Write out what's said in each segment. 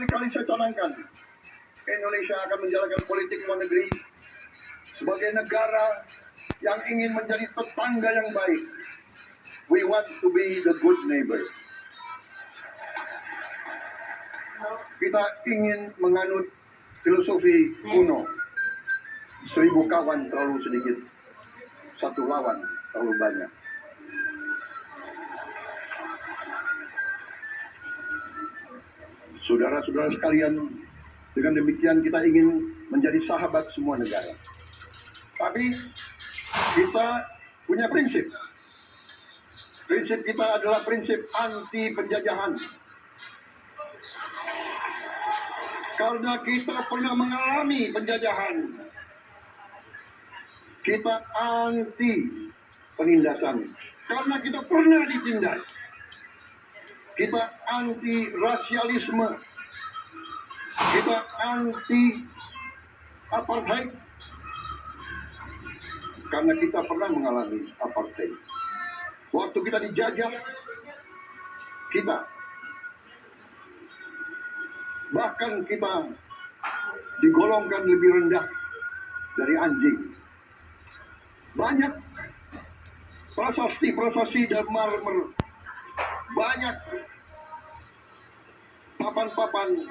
berkali-kali saya canangkan, Indonesia akan menjalankan politik luar negeri sebagai negara yang ingin menjadi tetangga yang baik. We want to be the good neighbor. Kita ingin menganut filosofi kuno, 1000 kawan terlalu sedikit, 1 lawan terlalu banyak. Saudara-saudara sekalian, dengan demikian kita ingin menjadi sahabat semua negara. Tapi kita punya prinsip. Prinsip kita adalah prinsip anti penjajahan. Karena kita pernah mengalami penjajahan, kita anti penindasan. Karena kita pernah ditindas, kita anti rasialisme, kita anti apartheid. Karena kita pernah mengalami apartheid. Waktu kita dijajah, kita bahkan kita digolongkan lebih rendah dari anjing. Banyak prasasti dan marmer, banyak papan-papan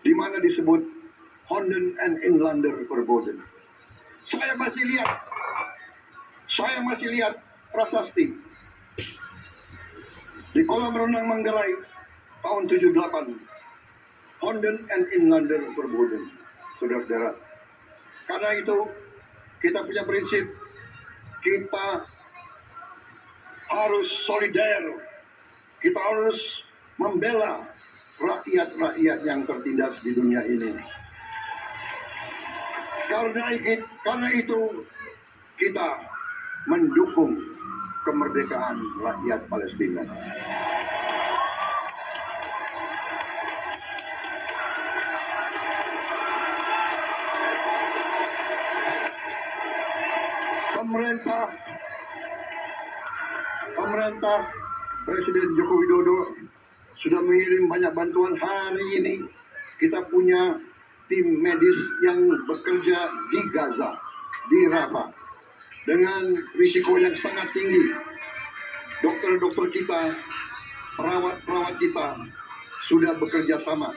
di mana disebut Honden and Inlander Verboden. Saya masih lihat prasasti di kolam renang Manggarai tahun 78. Honden and Inlander Verboden, saudara-saudara. Karena itu kita punya prinsip, kita harus solider, kita harus membela rakyat-rakyat yang tertindas di dunia ini. Karena itu kita mendukung kemerdekaan rakyat Palestina. Pemerintah Presiden Joko Widodo sudah mengirim banyak bantuan. Hari ini kita punya tim medis yang bekerja di Gaza, di Rafah, dengan risiko yang sangat tinggi. Dokter-dokter kita, perawat-perawat kita sudah bekerja sama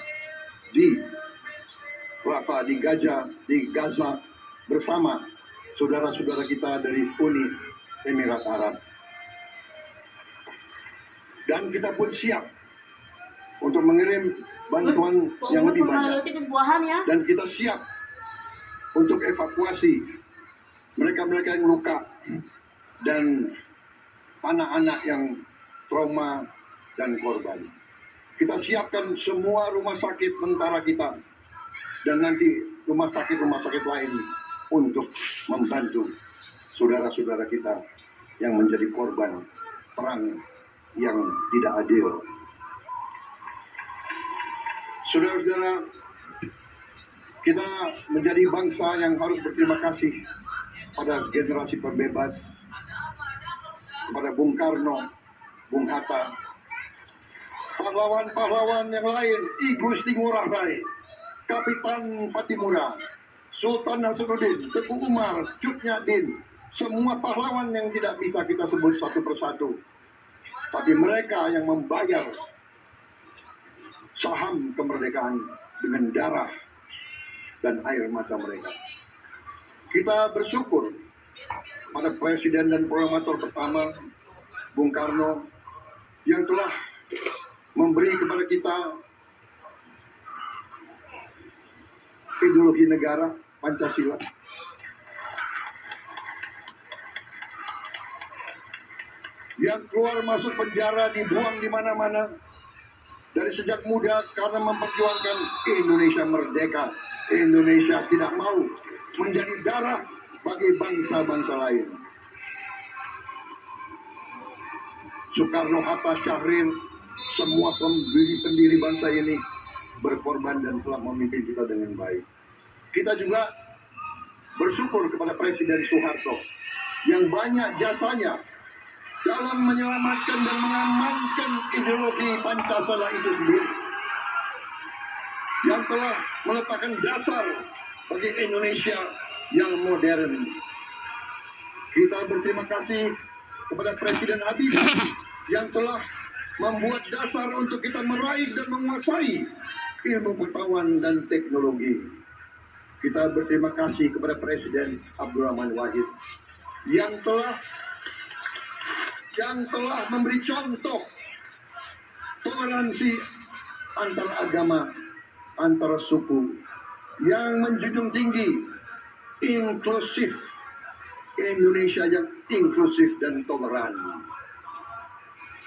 di Rafah, di Gaza bersama saudara-saudara kita dari Uni Emirat Arab. Dan kita pun siap untuk mengirim bantuan yang lebih banyak. Dan kita siap untuk evakuasi mereka-mereka yang luka dan anak-anak yang trauma dan korban. Kita siapkan semua rumah sakit tentara kita dan nanti rumah sakit lain untuk membantu saudara-saudara kita yang menjadi korban perang yang tidak adil. Saudara-saudara, kita menjadi bangsa yang harus berterima kasih pada generasi pembebas, kepada Bung Karno, Bung Hatta, pahlawan-pahlawan yang lain, I Gusti Ngurah Rai, Kapitan Patimura, Sultan Nasruddin, Teguh Umar, Cut Nyak-Din, semua pahlawan yang tidak bisa kita sebut satu persatu. Tapi mereka yang membayar saham kemerdekaan dengan darah dan air mata mereka. Kita bersyukur pada Presiden dan Proklamator pertama, Bung Karno, yang telah memberi kepada kita ideologi negara Pancasila. Yang keluar masuk penjara, dibuang di mana-mana dari sejak muda karena memperjuangkan Indonesia merdeka. Indonesia tidak mau menjadi darah bagi bangsa-bangsa lain. Soekarno, Hatta, Syahrir, semua pendiri bangsa ini berkorban dan telah memimpin kita dengan baik. Kita juga bersyukur kepada Presiden Soeharto yang banyak jasanya dalam menyelamatkan dan mengamankan ideologi Pancasila itu sendiri. yang telah meletakkan dasar bagi Indonesia yang modern. Kita berterima kasih kepada Presiden Habibie yang telah membuat dasar untuk kita meraih dan menguasai ilmu pengetahuan dan teknologi. Kita berterima kasih kepada Presiden Abdurrahman Wahid yang telah memberi contoh toleransi antar agama, antar suku, yang menjunjung tinggi inklusif, Indonesia yang inklusif dan toleran.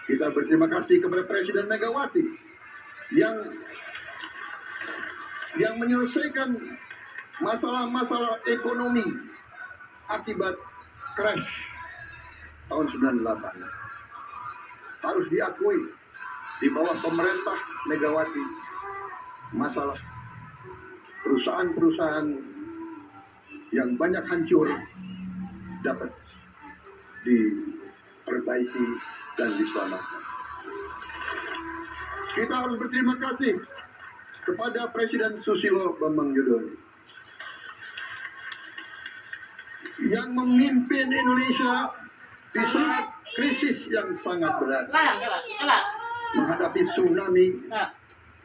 Kita berterima kasih kepada Presiden Megawati yang menyelesaikan masalah-masalah ekonomi akibat crash tahun 98. Harus diakui, di bawah pemerintah Megawati, masalah perusahaan-perusahaan yang banyak hancur dapat diperbaiki dan diselamatkan. Kita harus berterima kasih kepada Presiden Susilo Bambang Yudhoyono yang memimpin Indonesia di saat krisis yang sangat berat, menghadapi tsunami,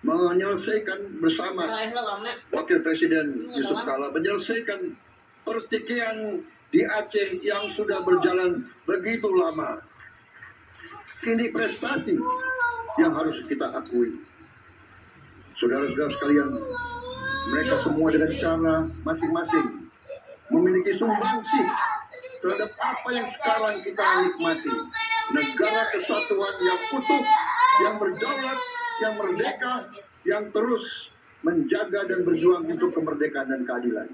menyelesaikan bersama Wakil Presiden Yusuf Kala, menyelesaikan pertikaian di Aceh yang sudah berjalan begitu lama. Ini prestasi yang harus kita akui. Saudara-saudara sekalian, mereka semua dengan cara masing-masing memiliki sumbangsih terhadap apa yang sekarang kita nikmati. Negara kesatuan yang utuh, yang berdaulat, yang merdeka, yang terus menjaga dan berjuang untuk kemerdekaan dan keadilan.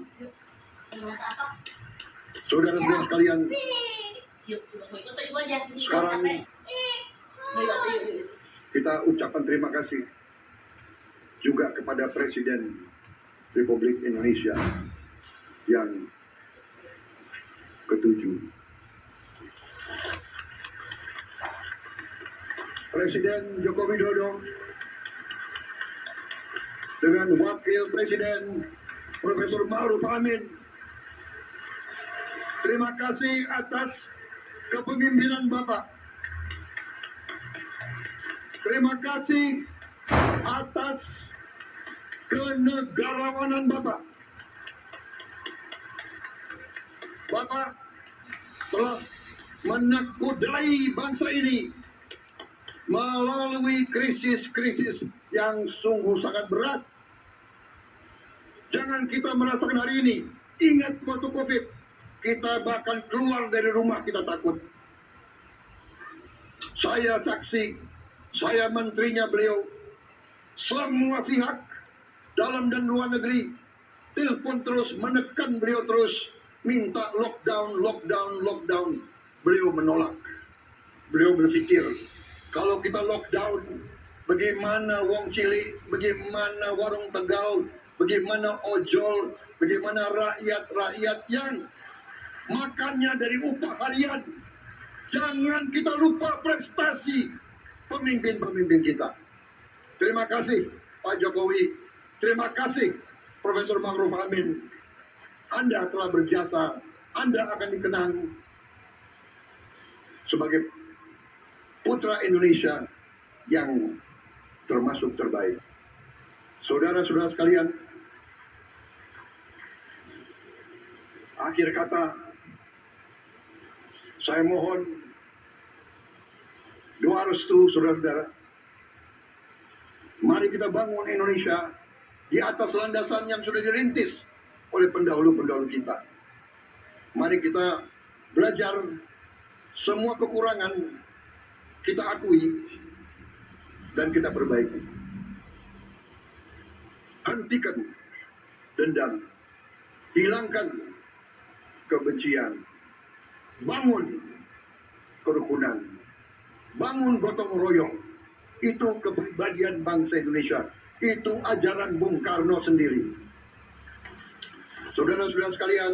Saudara-saudara sekalian, sekarang kita ucapkan terima kasih juga kepada Presiden Republik Indonesia yang ke-7. Presiden Joko Widodo dengan Wakil Presiden Profesor Ma'ruf Amin, terima kasih atas kepemimpinan Bapak. Terima kasih atas kenegarawanan Bapak. Bapak telah menakodai bangsa ini melalui krisis-krisis yang sungguh sangat berat. Jangan kita merasakan hari ini. Ingat waktu COVID, kita bahkan keluar dari rumah kita takut. Saya saksi, saya menterinya beliau, semua pihak dalam dan luar negeri telepon terus, menekan beliau terus, minta lockdown, lockdown, lockdown. Beliau menolak. Beliau berpikir, kalau kita lockdown, bagaimana wong cilik, bagaimana warung Tegal, bagaimana ojol, bagaimana rakyat-rakyat yang makannya dari upah harian. Jangan kita lupa prestasi pemimpin-pemimpin kita. Terima kasih Pak Jokowi, terima kasih Profesor Ma'ruf Amin. Anda telah berjasa, Anda akan dikenang sebagai putra Indonesia yang termasuk terbaik. Saudara-saudara sekalian, akhir kata, saya mohon doa restu saudara-saudara. Mari kita bangun Indonesia di atas landasan yang sudah dirintis oleh pendahulu-pendahulu kita. Mari kita belajar, semua kekurangan kita akui dan kita perbaiki. Hentikan dendam, hilangkan kebencian, bangun kerukunan, bangun gotong royong. Itu kepribadian bangsa Indonesia, itu ajaran Bung Karno sendiri. Saudara-saudara sekalian,